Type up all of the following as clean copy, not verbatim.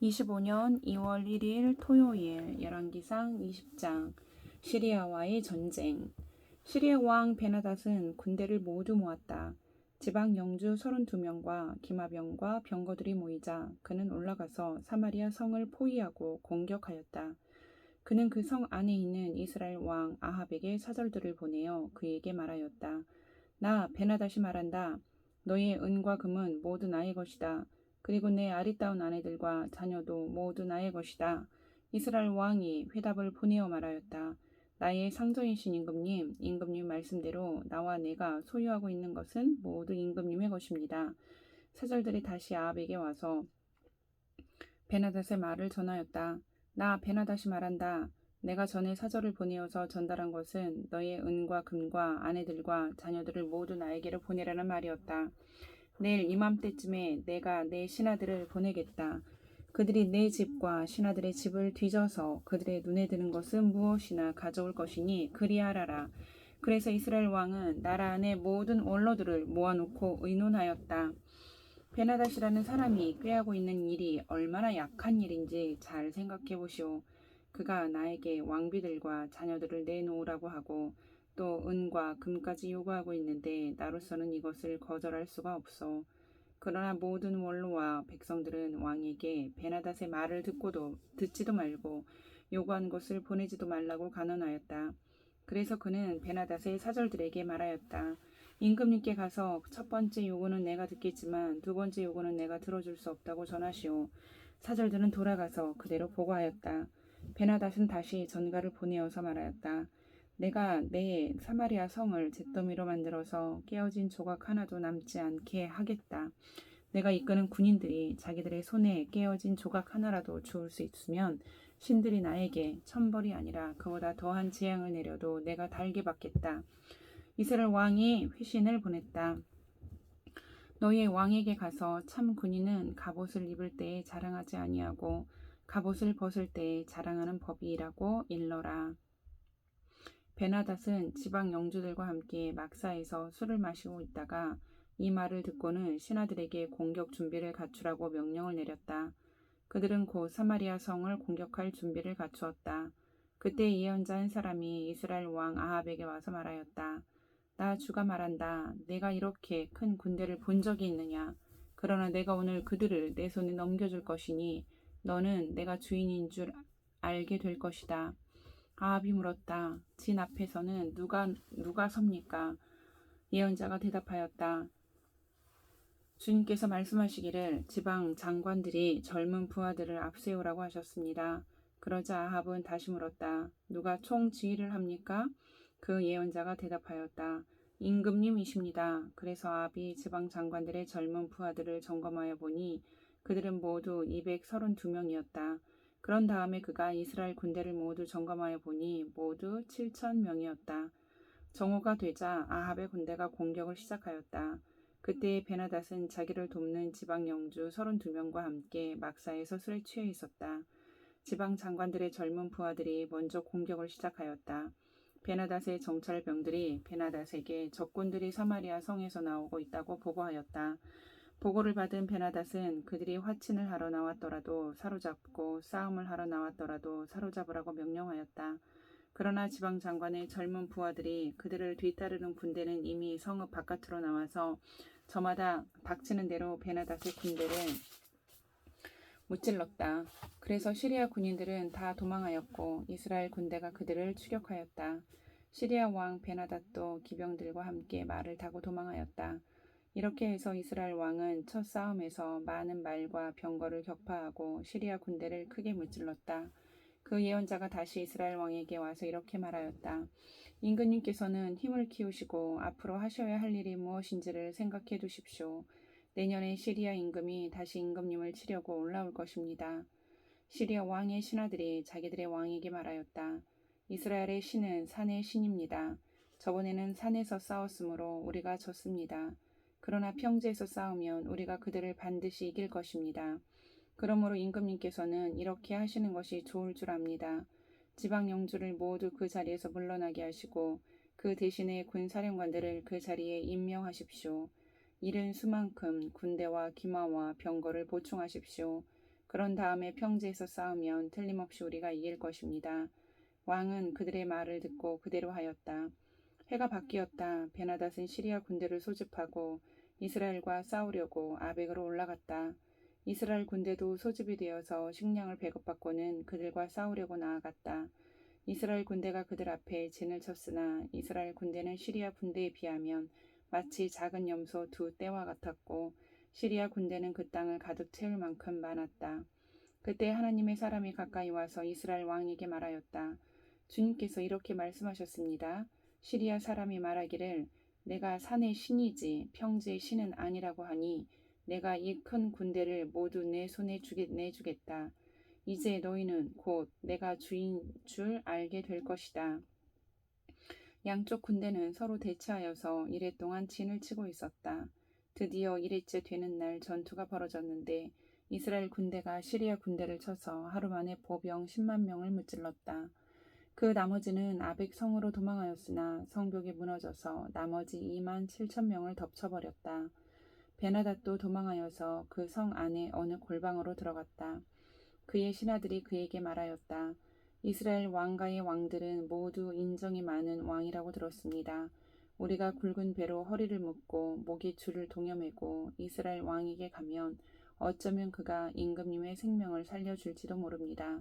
25년 2월 1일 토요일 열왕기상 20장 시리아와의 전쟁. 시리아 왕 베나닷은 군대를 모두 모았다. 지방 영주 32명과 기마병과 병거들이 모이자 그는 올라가서 사마리아 성을 포위하고 공격하였다. 그는 그 성 안에 있는 이스라엘 왕 아합에게 사절들을 보내어 그에게 말하였다. 나 베나닷이 말한다. 너의 은과 금은 모두 나의 것이다. 그리고 내 아리따운 아내들과 자녀도 모두 나의 것이다. 이스라엘 왕이 회답을 보내어 말하였다. 나의 상전이신 임금님 말씀대로 나와 내가 소유하고 있는 것은 모두 임금님의 것입니다. 사절들이 다시 아합에게 와서 베나닷의 말을 전하였다. 나 베나닷이 말한다. 내가 전에 사절을 보내어서 전달한 것은 너의 은과 금과 아내들과 자녀들을 모두 나에게로 보내라는 말이었다. 내일 이맘때쯤에 내가 내 신하들을 보내겠다. 그들이 내 집과 신하들의 집을 뒤져서 그들의 눈에 드는 것은 무엇이나 가져올 것이니 그리하라라. 그래서 이스라엘 왕은 나라 안의 모든 원로들을 모아놓고 의논하였다. 베나닷이라는 사람이 꾀하고 있는 일이 얼마나 약한 일인지 잘 생각해 보시오. 그가 나에게 왕비들과 자녀들을 내놓으라고 하고 또 은과 금까지 요구하고 있는데 나로서는 이것을 거절할 수가 없어. 그러나 모든 원로와 백성들은 왕에게 베나닷의 말을 듣지도 말고 요구하는 것을 보내지도 말라고 간언하였다. 그래서 그는 베나닷의 사절들에게 말하였다. 임금님께 가서 첫 번째 요구는 내가 듣겠지만 두 번째 요구는 내가 들어줄 수 없다고 전하시오. 사절들은 돌아가서 그대로 보고하였다. 베나닷은 다시 전가를 보내어서 말하였다. 내가 내 사마리아 성을 잿더미로 만들어서 깨어진 조각 하나도 남지 않게 하겠다. 내가 이끄는 군인들이 자기들의 손에 깨어진 조각 하나라도 주울 수 있으면 신들이 나에게 천벌이 아니라 그보다 더한 재앙을 내려도 내가 달게 받겠다. 이스라엘 왕이 회신을 보냈다. 너희의 왕에게 가서 참 군인은 갑옷을 입을 때에 자랑하지 아니하고 갑옷을 벗을 때에 자랑하는 법이라고 일러라. 베나닷은 지방 영주들과 함께 막사에서 술을 마시고 있다가 이 말을 듣고는 신하들에게 공격 준비를 갖추라고 명령을 내렸다. 그들은 곧 사마리아 성을 공격할 준비를 갖추었다. 그때 예언자 한 사람이 이스라엘 왕 아합에게 와서 말하였다. 나 주가 말한다. 내가 이렇게 큰 군대를 본 적이 있느냐. 그러나 내가 오늘 그들을 내 손에 넘겨줄 것이니 너는 내가 주인인 줄 알게 될 것이다. 아합이 물었다. 진 앞에서는 누가 섭니까? 예언자가 대답하였다. 주님께서 말씀하시기를 지방 장관들이 젊은 부하들을 앞세우라고 하셨습니다. 그러자 아합은 다시 물었다. 누가 총지휘를 합니까? 그 예언자가 대답하였다. 임금님이십니다. 그래서 아합이 지방 장관들의 젊은 부하들을 점검하여 보니 그들은 모두 232명이었다. 그런 다음에 그가 이스라엘 군대를 모두 점검하여 보니 모두 7,000명이었다. 정오가 되자 아합의 군대가 공격을 시작하였다. 그때 베나닷은 자기를 돕는 지방 영주 32명과 함께 막사에서 술에 취해 있었다. 지방 장관들의 젊은 부하들이 먼저 공격을 시작하였다. 베나닷의 정찰병들이 베나닷에게 적군들이 사마리아 성에서 나오고 있다고 보고하였다. 보고를 받은 베나닷은 그들이 화친을 하러 나왔더라도 사로잡고 싸움을 하러 나왔더라도 사로잡으라고 명령하였다. 그러나 지방 장관의 젊은 부하들이 그들을 뒤따르는 군대는 이미 성읍 바깥으로 나와서 저마다 닥치는 대로 베나닷의 군대를 무찔렀다. 그래서 시리아 군인들은 다 도망하였고 이스라엘 군대가 그들을 추격하였다. 시리아 왕 베나닷도 기병들과 함께 말을 타고 도망하였다. 이렇게 해서 이스라엘 왕은 첫 싸움에서 많은 말과 병거를 격파하고 시리아 군대를 크게 무찔렀다. 그 예언자가 다시 이스라엘 왕에게 와서 이렇게 말하였다. 임금님께서는 힘을 키우시고 앞으로 하셔야 할 일이 무엇인지를 생각해 두십시오. 내년에 시리아 임금이 다시 임금님을 치려고 올라올 것입니다. 시리아 왕의 신하들이 자기들의 왕에게 말하였다. 이스라엘의 신은 산의 신입니다. 저번에는 산에서 싸웠으므로 우리가 졌습니다. 그러나 평지에서 싸우면 우리가 그들을 반드시 이길 것입니다. 그러므로 임금님께서는 이렇게 하시는 것이 좋을 줄 압니다. 지방 영주를 모두 그 자리에서 물러나게 하시고 그 대신에 군사령관들을 그 자리에 임명하십시오. 이른 수만큼 군대와 기마와 병거를 보충하십시오. 그런 다음에 평지에서 싸우면 틀림없이 우리가 이길 것입니다. 왕은 그들의 말을 듣고 그대로 하였다. 해가 바뀌었다. 베나닷은 시리아 군대를 소집하고 이스라엘과 싸우려고 아벡으로 올라갔다. 이스라엘 군대도 소집이 되어서 식량을 배급받고는 그들과 싸우려고 나아갔다. 이스라엘 군대가 그들 앞에 진을 쳤으나 이스라엘 군대는 시리아 군대에 비하면 마치 작은 염소 두 떼와 같았고 시리아 군대는 그 땅을 가득 채울 만큼 많았다. 그때 하나님의 사람이 가까이 와서 이스라엘 왕에게 말하였다. 주님께서 이렇게 말씀하셨습니다. 시리아 사람이 말하기를 내가 산의 신이지 평지의 신은 아니라고 하니 내가 이 큰 군대를 모두 내 손에 내주겠다. 이제 너희는 곧 내가 주인 줄 알게 될 것이다. 양쪽 군대는 서로 대치하여서 이래 동안 진을 치고 있었다. 드디어 이래째 되는 날 전투가 벌어졌는데 이스라엘 군대가 시리아 군대를 쳐서 하루 만에 보병 10만 명을 무찔렀다. 그 나머지는 아벡 성으로 도망하였으나 성벽이 무너져서 나머지 2만 7천 명을 덮쳐버렸다. 베나닷도 도망하여서 그 성 안에 어느 골방으로 들어갔다. 그의 신하들이 그에게 말하였다. 이스라엘 왕가의 왕들은 모두 인정이 많은 왕이라고 들었습니다. 우리가 굵은 배로 허리를 묶고 목에 줄을 동여매고 이스라엘 왕에게 가면 어쩌면 그가 임금님의 생명을 살려줄지도 모릅니다.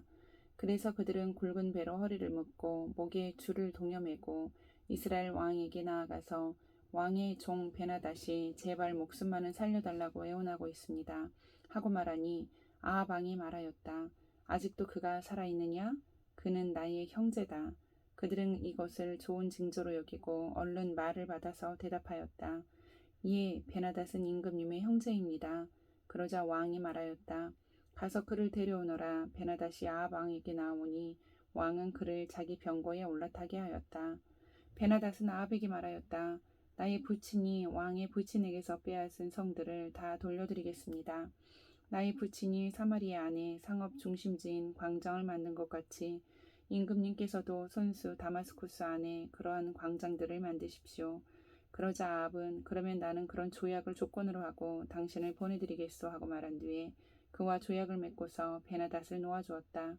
그래서 그들은 굵은 배로 허리를 묶고 목에 줄을 동여매고 이스라엘 왕에게 나아가서 왕의 종 베나닷이 제발 목숨만은 살려달라고 애원하고 있습니다. 하고 말하니 아합 왕이 말하였다. 아직도 그가 살아있느냐? 그는 나의 형제다. 그들은 이것을 좋은 징조로 여기고 얼른 말을 받아서 대답하였다. 예, 베나닷은 임금님의 형제입니다. 그러자 왕이 말하였다. 가서 그를 데려오너라. 베나닷이 아합 왕에게 나오니 왕은 그를 자기 병거에 올라타게 하였다. 베나닷은 아합에게 말하였다. 나의 부친이 왕의 부친에게서 빼앗은 성들을 다 돌려드리겠습니다. 나의 부친이 사마리아 안에 상업 중심지인 광장을 만든 것 같이 임금님께서도 손수 다마스쿠스 안에 그러한 광장들을 만드십시오. 그러자 아합은 그러면 나는 그런 조약을 조건으로 하고 당신을 보내드리겠소 하고 말한 뒤에 그와 조약을 맺고서 베나닷을 놓아주었다.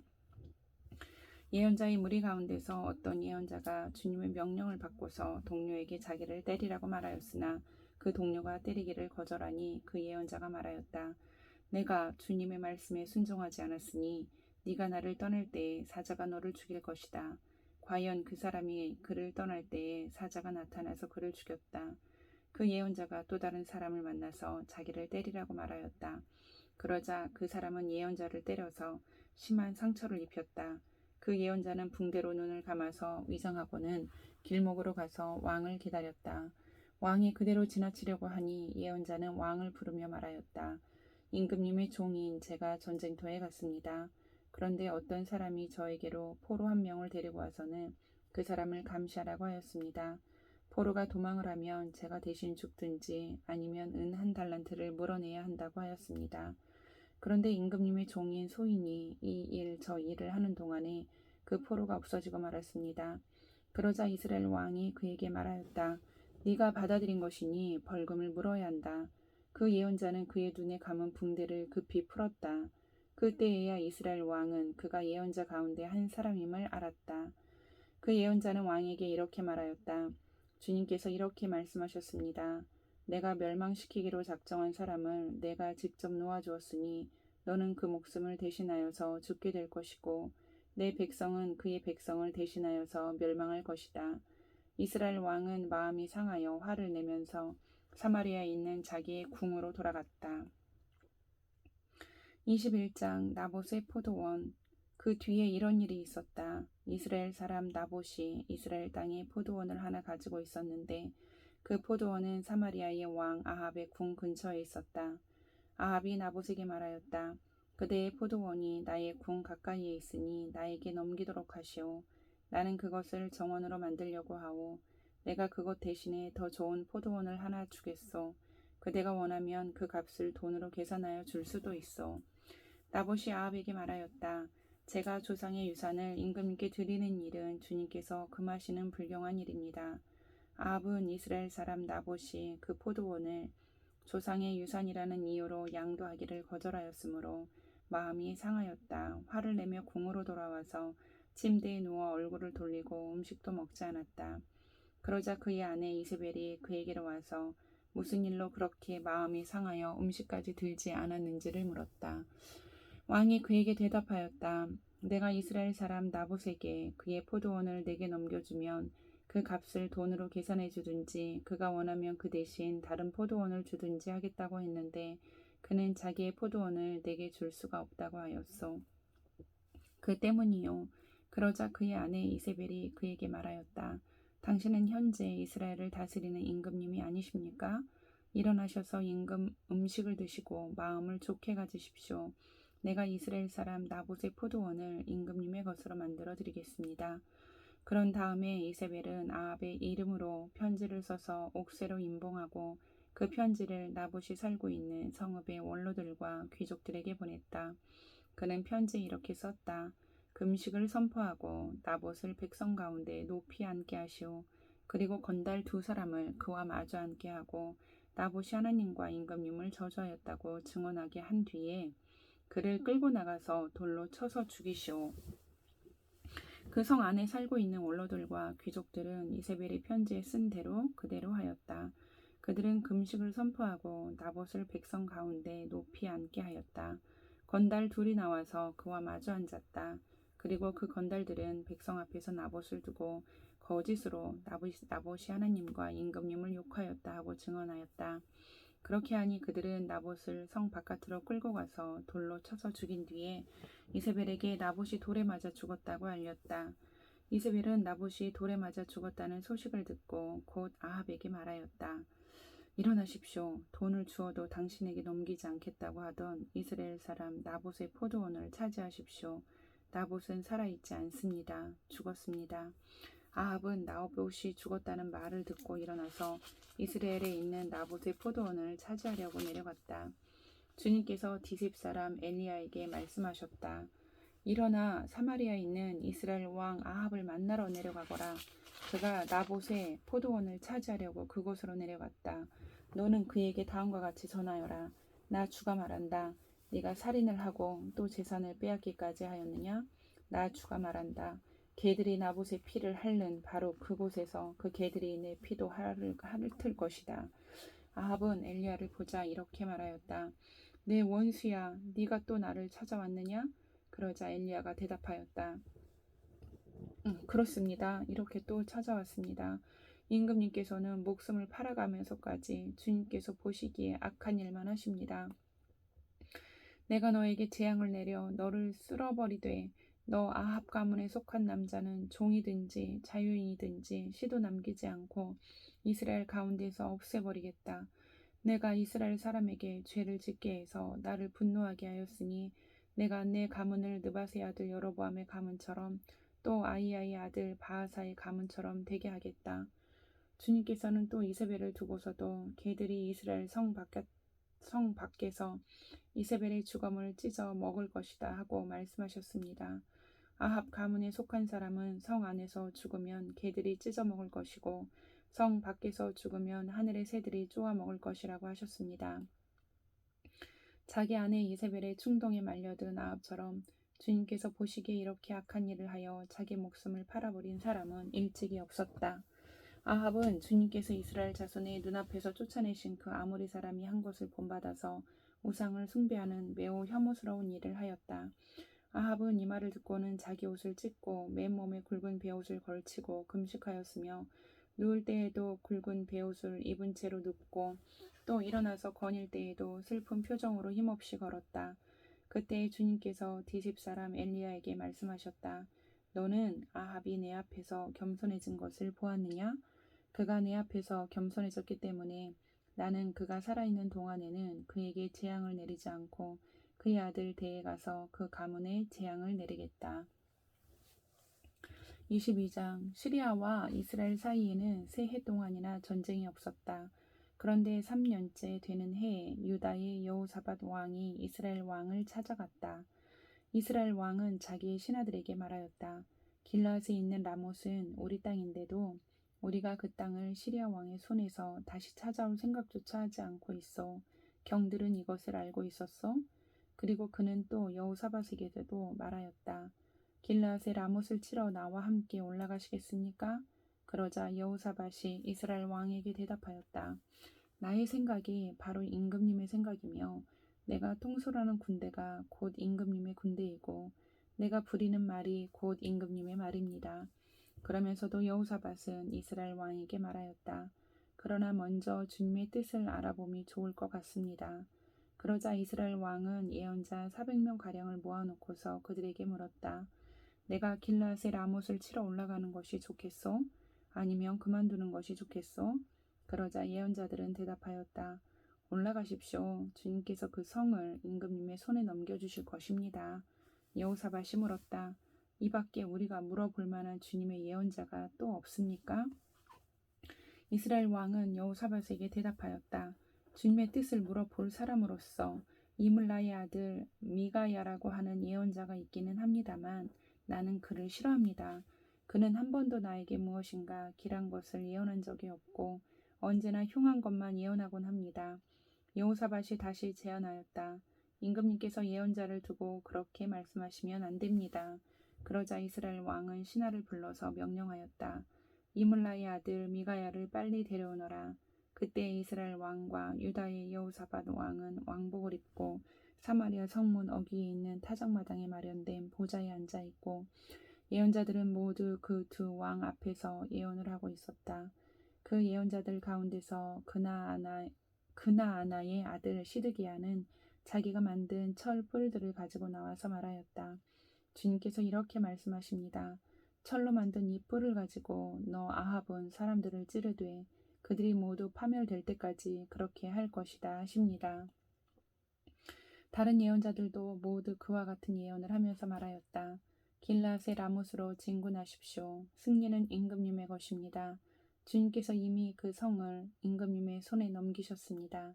예언자의 무리 가운데서 어떤 예언자가 주님의 명령을 받고서 동료에게 자기를 때리라고 말하였으나 그 동료가 때리기를 거절하니 그 예언자가 말하였다. 내가 주님의 말씀에 순종하지 않았으니 네가 나를 떠날 때에 사자가 너를 죽일 것이다. 과연 그 사람이 그를 떠날 때에 사자가 나타나서 그를 죽였다. 그 예언자가 또 다른 사람을 만나서 자기를 때리라고 말하였다. 그러자 그 사람은 예언자를 때려서 심한 상처를 입혔다. 그 예언자는 붕대로 눈을 감아서 위장하고는 길목으로 가서 왕을 기다렸다. 왕이 그대로 지나치려고 하니 예언자는 왕을 부르며 말하였다. 임금님의 종인 제가 전쟁터에 갔습니다. 그런데 어떤 사람이 저에게로 포로 한 명을 데리고 와서는 그 사람을 감시하라고 하였습니다. 포로가 도망을 하면 제가 대신 죽든지 아니면 은 1달란트를 물어내야 한다고 하였습니다. 그런데 임금님의 종인 소인이 이 일 저 일을 하는 동안에 그 포로가 없어지고 말았습니다. 그러자 이스라엘 왕이 그에게 말하였다. 네가 받아들인 것이니 벌금을 물어야 한다. 그 예언자는 그의 눈에 감은 붕대를 급히 풀었다. 그때에야 이스라엘 왕은 그가 예언자 가운데 한 사람임을 알았다. 그 예언자는 왕에게 이렇게 말하였다. 주님께서 이렇게 말씀하셨습니다. 내가 멸망시키기로 작정한 사람을 내가 직접 놓아주었으니 너는 그 목숨을 대신하여서 죽게 될 것이고 내 백성은 그의 백성을 대신하여서 멸망할 것이다. 이스라엘 왕은 마음이 상하여 화를 내면서 사마리아에 있는 자기의 궁으로 돌아갔다. 21장 나봇의 포도원. 그 뒤에 이런 일이 있었다. 이스라엘 사람 나봇이 이스라엘 땅에 포도원을 하나 가지고 있었는데 그 포도원은 사마리아의 왕 아합의 궁 근처에 있었다. 아합이 나봇에게 말하였다. 그대의 포도원이 나의 궁 가까이에 있으니 나에게 넘기도록 하시오. 나는 그것을 정원으로 만들려고 하오. 내가 그것 대신에 더 좋은 포도원을 하나 주겠소. 그대가 원하면 그 값을 돈으로 계산하여 줄 수도 있소. 나봇이 아합에게 말하였다. 제가 조상의 유산을 임금님께 드리는 일은 주님께서 금하시는 불경한 일입니다. 아합은 이스라엘 사람 나봇이 그 포도원을 조상의 유산이라는 이유로 양도하기를 거절하였으므로 마음이 상하였다. 화를 내며 궁으로 돌아와서 침대에 누워 얼굴을 돌리고 음식도 먹지 않았다. 그러자 그의 아내 이세벨이 그에게로 와서 무슨 일로 그렇게 마음이 상하여 음식까지 들지 않았는지를 물었다. 왕이 그에게 대답하였다. 내가 이스라엘 사람 나봇에게 그의 포도원을 내게 넘겨주면 그 값을 돈으로 계산해 주든지 그가 원하면 그 대신 다른 포도원을 주든지 하겠다고 했는데 그는 자기의 포도원을 내게 줄 수가 없다고 하였소. 그 때문이요. 그러자 그의 아내 이세벨이 그에게 말하였다. 당신은 현재 이스라엘을 다스리는 임금님이 아니십니까? 일어나셔서 임금 음식을 드시고 마음을 좋게 가지십시오. 내가 이스라엘 사람 나봇의 포도원을 임금님의 것으로 만들어 드리겠습니다. 그런 다음에 이세벨은 아합의 이름으로 편지를 써서 옥새로 임봉하고 그 편지를 나봇이 살고 있는 성읍의 원로들과 귀족들에게 보냈다. 그는 편지에 이렇게 썼다. 금식을 선포하고 나봇을 백성 가운데 높이 앉게 하시오. 그리고 건달 2사람을 그와 마주 앉게 하고 나봇이 하나님과 임금님을 저주하였다고 증언하게 한 뒤에 그를 끌고 나가서 돌로 쳐서 죽이시오. 그 성 안에 살고 있는 원로들과 귀족들은 이세벨이 편지에 쓴 대로 그대로 하였다. 그들은 금식을 선포하고 나봇을 백성 가운데 높이 앉게 하였다. 건달 2이 나와서 그와 마주 앉았다. 그리고 그 건달들은 백성 앞에서 나봇을 두고 거짓으로 나봇이 하나님과 임금님을 욕하였다 하고 증언하였다. 그렇게 하니 그들은 나봇을 성 바깥으로 끌고 가서 돌로 쳐서 죽인 뒤에 이세벨에게 나봇이 돌에 맞아 죽었다고 알렸다. 이세벨은 나봇이 돌에 맞아 죽었다는 소식을 듣고 곧 아합에게 말하였다. 일어나십시오. 돈을 주어도 당신에게 넘기지 않겠다고 하던 이스라엘 사람 나봇의 포도원을 차지하십시오. 나봇은 살아있지 않습니다. 죽었습니다. 아합은 나봇이 죽었다는 말을 듣고 일어나서 이스라엘에 있는 나봇의 포도원을 차지하려고 내려갔다. 주님께서 디셉 사람 엘리야에게 말씀하셨다. 일어나 사마리아에 있는 이스라엘 왕 아합을 만나러 내려가거라. 그가 나봇의 포도원을 차지하려고 그곳으로 내려갔다. 너는 그에게 다음과 같이 전하여라. 나 주가 말한다. 네가 살인을 하고 또 재산을 빼앗기까지 하였느냐? 나 주가 말한다. 개들이 나봇의 피를 핥는 바로 그곳에서 그 개들이 내 피도 핥을 것이다. 아합은 엘리야를 보자 이렇게 말하였다. 내 원수야, 네가 또 나를 찾아왔느냐? 그러자 엘리야가 대답하였다. 그렇습니다. 이렇게 또 찾아왔습니다. 임금님께서는 목숨을 팔아가면서까지 주님께서 보시기에 악한 일만 하십니다. 내가 너에게 재앙을 내려 너를 쓸어버리되 너 아합 가문에 속한 남자는 종이든지 자유인이든지 씨도 남기지 않고 이스라엘 가운데서 없애버리겠다. 내가 이스라엘 사람에게 죄를 짓게 해서 나를 분노하게 하였으니 내가 내 가문을 느바세 아들 여로보암의 가문처럼 또 아이야의 아들 바하사의 가문처럼 되게 하겠다. 주님께서는 또 이세벨을 두고서도 개들이 이스라엘 성 밖에서 이세벨의 주검을 찢어 먹을 것이다 하고 말씀하셨습니다. 아합 가문에 속한 사람은 성 안에서 죽으면 개들이 찢어 먹을 것이고 성 밖에서 죽으면 하늘의 새들이 쪼아 먹을 것이라고 하셨습니다. 자기 아내 이세벨의 충동에 말려든 아합처럼 주님께서 보시기에 이렇게 악한 일을 하여 자기 목숨을 팔아버린 사람은 일찍이 없었다. 아합은 주님께서 이스라엘 자손의 눈앞에서 쫓아내신 그 아모리 사람이 한 것을 본받아서 우상을 숭배하는 매우 혐오스러운 일을 하였다. 아합은 이 말을 듣고는 자기 옷을 찢고 맨몸에 굵은 베옷을 걸치고 금식하였으며 누울 때에도 굵은 베옷을 입은 채로 눕고 또 일어나서 거닐 때에도 슬픈 표정으로 힘없이 걸었다. 그때 주님께서 디십 사람 엘리야에게 말씀하셨다. 너는 아합이 내 앞에서 겸손해진 것을 보았느냐? 그가 내 앞에서 겸손해졌기 때문에 나는 그가 살아있는 동안에는 그에게 재앙을 내리지 않고 그의 아들 대에 가서 그 가문에 재앙을 내리겠다. 22장 시리아와 이스라엘 사이에는 세 해 동안이나 전쟁이 없었다. 그런데 3년째 되는 해에 유다의 여호사밧 왕이 이스라엘 왕을 찾아갔다. 이스라엘 왕은 자기의 신하들에게 말하였다. 길라앗에 있는 라못은 우리 땅인데도 우리가 그 땅을 시리아 왕의 손에서 다시 찾아올 생각조차 하지 않고 있어. 경들은 이것을 알고 있었어? 그리고 그는 또 여호사밧에게도 말하였다. 길르앗의 라못을 치러 나와 함께 올라가시겠습니까? 그러자 여호사밧이 이스라엘 왕에게 대답하였다. 나의 생각이 바로 임금님의 생각이며 내가 통솔하는 군대가 곧 임금님의 군대이고 내가 부리는 말이 곧 임금님의 말입니다. 그러면서도 여호사밧은 이스라엘 왕에게 말하였다. 그러나 먼저 주님의 뜻을 알아봄이 좋을 것 같습니다. 그러자 이스라엘 왕은 예언자 400명가량을 모아놓고서 그들에게 물었다. 내가 길르앗의 라못을 치러 올라가는 것이 좋겠소? 아니면 그만두는 것이 좋겠소? 그러자 예언자들은 대답하였다. 올라가십시오. 주님께서 그 성을 임금님의 손에 넘겨주실 것입니다. 여호사밧이 물었다. 이 밖에 우리가 물어볼 만한 주님의 예언자가 또 없습니까? 이스라엘 왕은 여호사밧에게 대답하였다. 주님의 뜻을 물어볼 사람으로서 이물라의 아들 미가야라고 하는 예언자가 있기는 합니다만 나는 그를 싫어합니다. 그는 한 번도 나에게 무엇인가 길한 것을 예언한 적이 없고 언제나 흉한 것만 예언하곤 합니다. 여호사밧이 다시 제안하였다. 임금님께서 예언자를 두고 그렇게 말씀하시면 안 됩니다. 그러자 이스라엘 왕은 신하를 불러서 명령하였다. 이물라의 아들 미가야를 빨리 데려오너라. 그때 이스라엘 왕과 유다의 여호사밧 왕은 왕복을 입고 사마리아 성문 어귀에 있는 타작마당에 마련된 보좌에 앉아 있고 예언자들은 모두 그 두 왕 앞에서 예언을 하고 있었다. 그 예언자들 가운데서 그나아나의 아들 시드기야는 자기가 만든 철 뿔들을 가지고 나와서 말하였다. 주님께서 이렇게 말씀하십니다. 철로 만든 이 뿔을 가지고 너 아합은 사람들을 찌르되 그들이 모두 파멸될 때까지 그렇게 할 것이다 하십니다. 다른 예언자들도 모두 그와 같은 예언을 하면서 말하였다. 길르앗의 라못으로 진군하십시오. 승리는 임금님의 것입니다. 주님께서 이미 그 성을 임금님의 손에 넘기셨습니다.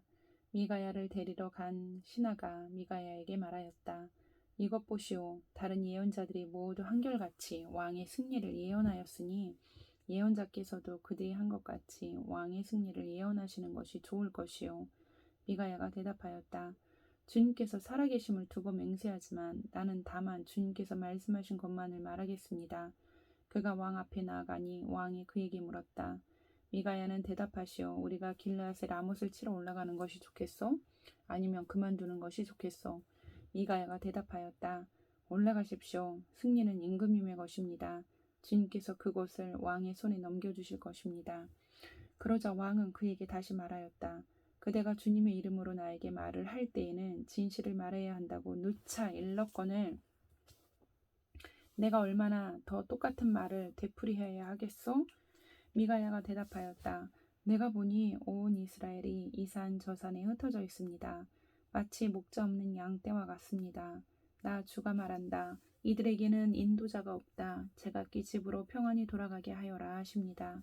미가야를 데리러 간 신하가 미가야에게 말하였다. 이것 보시오. 다른 예언자들이 모두 한결같이 왕의 승리를 예언하였으니 예언자께서도 그들이 한 것 같이 왕의 승리를 예언하시는 것이 좋을 것이오. 미가야가 대답하였다. 주님께서 살아계심을 두고 맹세하지만 나는 다만 주님께서 말씀하신 것만을 말하겠습니다. 그가 왕 앞에 나아가니 왕이 그에게 물었다. 미가야는 대답하시오. 우리가 길르앗의 라못을 치러 올라가는 것이 좋겠소? 아니면 그만두는 것이 좋겠소? 미가야가 대답하였다. 올라가십시오. 승리는 임금님의 것입니다. 주님께서 그곳을 왕의 손에 넘겨주실 것입니다. 그러자 왕은 그에게 다시 말하였다. 그대가 주님의 이름으로 나에게 말을 할 때에는 진실을 말해야 한다고 누차 일렀거늘 내가 얼마나 더 똑같은 말을 되풀이해야 하겠소? 미가야가 대답하였다. 내가 보니 온 이스라엘이 이 산 저 산에 흩어져 있습니다. 마치 목자 없는 양떼와 같습니다. 나 주가 말한다. 이들에게는 인도자가 없다. 제각기 집으로 평안히 돌아가게 하여라 하십니다.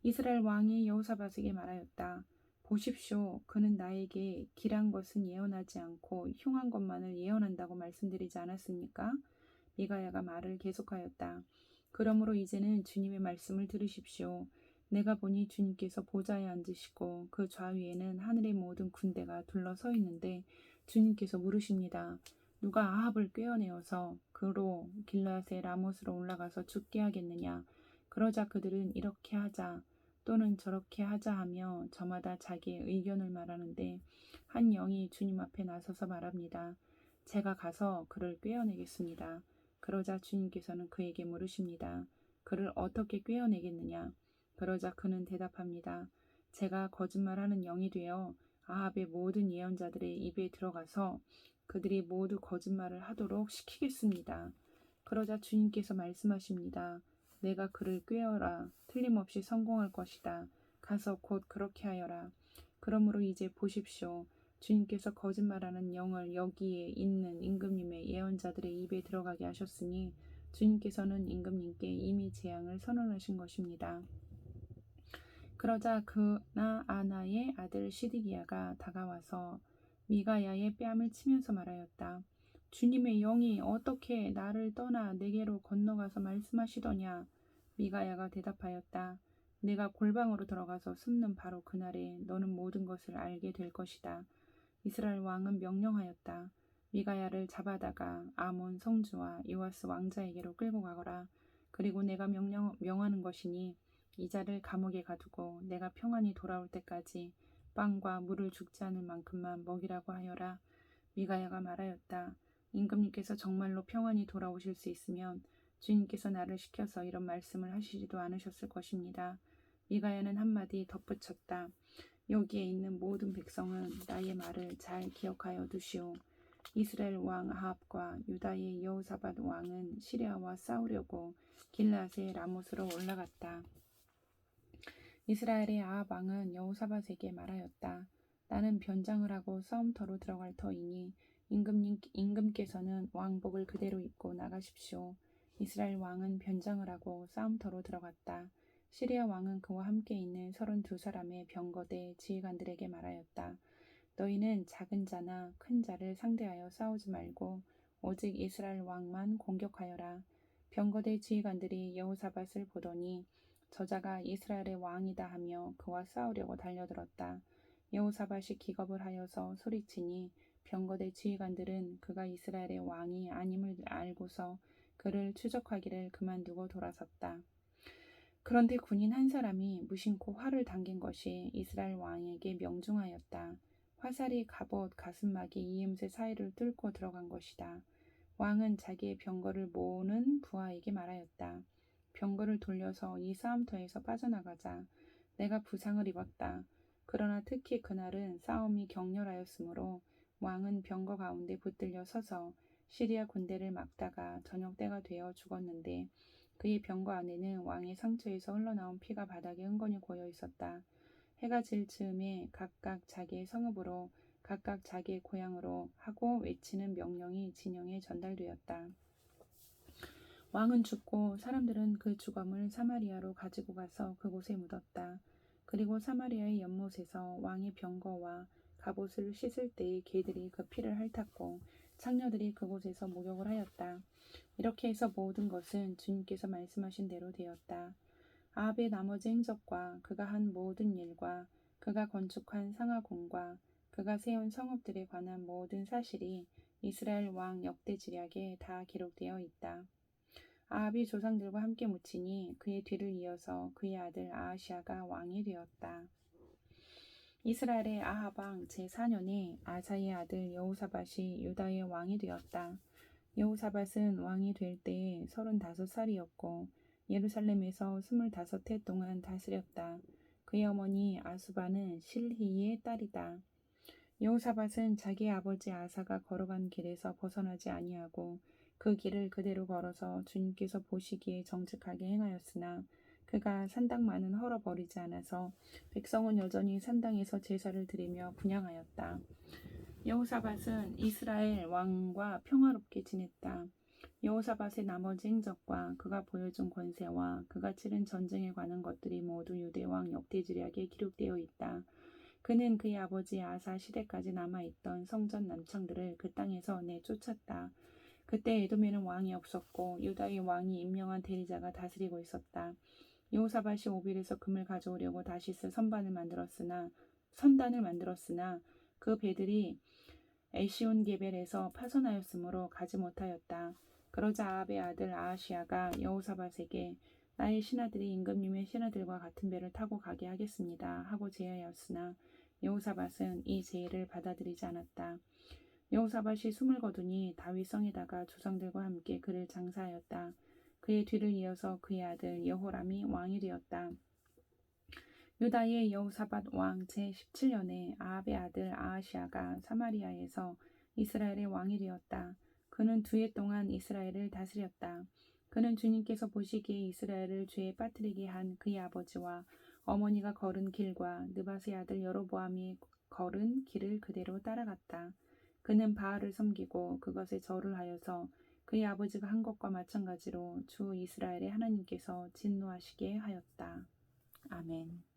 이스라엘 왕이 여호사밧에게 말하였다. 보십시오. 그는 나에게 길한 것은 예언하지 않고 흉한 것만을 예언한다고 말씀드리지 않았습니까? 미가야가 말을 계속하였다. 그러므로 이제는 주님의 말씀을 들으십시오. 내가 보니 주님께서 보좌에 앉으시고 그 좌위에는 하늘의 모든 군대가 둘러서 있는데 주님께서 물으십니다. 누가 아합을 꿰어내어서 그로 길르앗의 라못으로 올라가서 죽게 하겠느냐? 그러자 그들은 이렇게 하자 또는 저렇게 하자 하며 저마다 자기의 의견을 말하는데 한 영이 주님 앞에 나서서 말합니다. 제가 가서 그를 꿰어내겠습니다. 그러자 주님께서는 그에게 물으십니다. 그를 어떻게 꿰어내겠느냐? 그러자 그는 대답합니다. 제가 거짓말하는 영이 되어 아합의 모든 예언자들의 입에 들어가서 그들이 모두 거짓말을 하도록 시키겠습니다. 그러자 주님께서 말씀하십니다. 내가 그를 꿰어라. 틀림없이 성공할 것이다. 가서 곧 그렇게 하여라. 그러므로 이제 보십시오. 주님께서 거짓말하는 영을 여기에 있는 임금님의 예언자들의 입에 들어가게 하셨으니 주님께서는 임금님께 이미 재앙을 선언하신 것입니다. 그러자 그나아나의 아들 시드기야가 다가와서 미가야의 뺨을 치면서 말하였다. 주님의 영이 어떻게 나를 떠나 내게로 건너가서 말씀하시더냐? 미가야가 대답하였다. 내가 골방으로 들어가서 숨는 바로 그날에 너는 모든 것을 알게 될 것이다. 이스라엘 왕은 명령하였다. 미가야를 잡아다가 아몬 성주와 요아스 왕자에게로 끌고 가거라. 그리고 내가 명하는 것이니 이 자를 감옥에 가두고 내가 평안히 돌아올 때까지 빵과 물을 죽지 않을 만큼만 먹이라고 하여라. 미가야가 말하였다. 임금님께서 정말로 평안히 돌아오실 수 있으면 주님께서 나를 시켜서 이런 말씀을 하시지도 않으셨을 것입니다. 미가야는 한마디 덧붙였다. 여기에 있는 모든 백성은 나의 말을 잘 기억하여 두시오. 이스라엘 왕 아합과 유다의 여호사밧 왕은 시리아와 싸우려고 길앗의 라못으로 올라갔다. 이스라엘의 아합 왕은 여호사밧에게 말하였다. 나는 변장을 하고 싸움터로 들어갈 터이니 임금께서는 왕복을 그대로 입고 나가십시오. 이스라엘 왕은 변장을 하고 싸움터로 들어갔다. 시리아 왕은 그와 함께 있는 32사람의 병거대 지휘관들에게 말하였다. 너희는 작은 자나 큰 자를 상대하여 싸우지 말고 오직 이스라엘 왕만 공격하여라. 병거대 지휘관들이 여호사밧을 보더니 저자가 이스라엘의 왕이다 하며 그와 싸우려고 달려들었다. 여호사밧이 기겁을 하여서 소리치니 병거대 지휘관들은 그가 이스라엘의 왕이 아님을 알고서 그를 추적하기를 그만두고 돌아섰다. 그런데 군인 한 사람이 무심코 활을 당긴 것이 이스라엘 왕에게 명중하였다. 화살이 갑옷 가슴막이 이음새 사이를 뚫고 들어간 것이다. 왕은 자기의 병거를 모으는 부하에게 말하였다. 병거를 돌려서 이 싸움터에서 빠져나가자. 내가 부상을 입었다. 그러나 특히 그날은 싸움이 격렬하였으므로 왕은 병거 가운데 붙들려 서서 시리아 군대를 막다가 저녁때가 되어 죽었는데 그의 병거 안에는 왕의 상처에서 흘러나온 피가 바닥에 흥건히 고여 있었다. 해가 질 즈음에 각각 자기의 성읍으로 각각 자기의 고향으로 하고 외치는 명령이 진영에 전달되었다. 왕은 죽고 사람들은 그 주검을 사마리아로 가지고 가서 그곳에 묻었다. 그리고 사마리아의 연못에서 왕의 병거와 갑옷을 씻을 때에 개들이 그 피를 핥았고 창녀들이 그곳에서 목욕을 하였다. 이렇게 해서 모든 것은 주님께서 말씀하신 대로 되었다. 아합의 나머지 행적과 그가 한 모든 일과 그가 건축한 상하궁과 그가 세운 성읍들에 관한 모든 사실이 이스라엘 왕 역대지략에 다 기록되어 있다. 아합이 조상들과 함께 묻히니 그의 뒤를 이어서 그의 아들 아하시아가 왕이 되었다. 이스라엘의 아합 왕 제4년에 아사의 아들 여호사밧이 유다의 왕이 되었다. 여호사밧은 왕이 될 때에 35살이었고 예루살렘에서 25해 동안 다스렸다. 그의 어머니 아수바는 실히의 딸이다. 여호사밧은 자기 아버지 아사가 걸어간 길에서 벗어나지 아니하고 그 길을 그대로 걸어서 주님께서 보시기에 정직하게 행하였으나 그가 산당만은 헐어버리지 않아서 백성은 여전히 산당에서 제사를 드리며 분향하였다. 여호사밧은 이스라엘 왕과 평화롭게 지냈다. 여호사밧의 나머지 행적과 그가 보여준 권세와 그가 치른 전쟁에 관한 것들이 모두 유대왕 역대지략에 기록되어 있다. 그는 그의 아버지 아사 시대까지 남아있던 성전 남창들을 그 땅에서 내쫓았다. 그때 에돔에는 왕이 없었고 유다의 왕이 임명한 대리자가 다스리고 있었다. 여호사밧이 오빌에서 금을 가져오려고 다시스 선단을 만들었으나 그 배들이 에시온 게벨에서 파손하였으므로 가지 못하였다. 그러자 아합의 아들 아하시아가 여호사밧에게 나의 신하들이 임금님의 신하들과 같은 배를 타고 가게 하겠습니다 하고 제의하였으나 여호사밧은 이 제의를 받아들이지 않았다. 여호사밧이 숨을 거두니 다윗성에다가 조상들과 함께 그를 장사하였다. 그의 뒤를 이어서 그의 아들 여호람이 왕이 되었다. 유다의 여호사밧 왕 제17년에 아합의 아들 아하시아가 사마리아에서 이스라엘의 왕이 되었다. 그는 2해 동안 이스라엘을 다스렸다. 그는 주님께서 보시기에 이스라엘을 죄에 빠뜨리게 한 그의 아버지와 어머니가 걸은 길과 느밧의 아들 여로보암이 걸은 길을 그대로 따라갔다. 그는 바알을 섬기고 그것에 절을 하여서 그의 아버지가 한 것과 마찬가지로 주 이스라엘의 하나님께서 진노하시게 하였다. 아멘.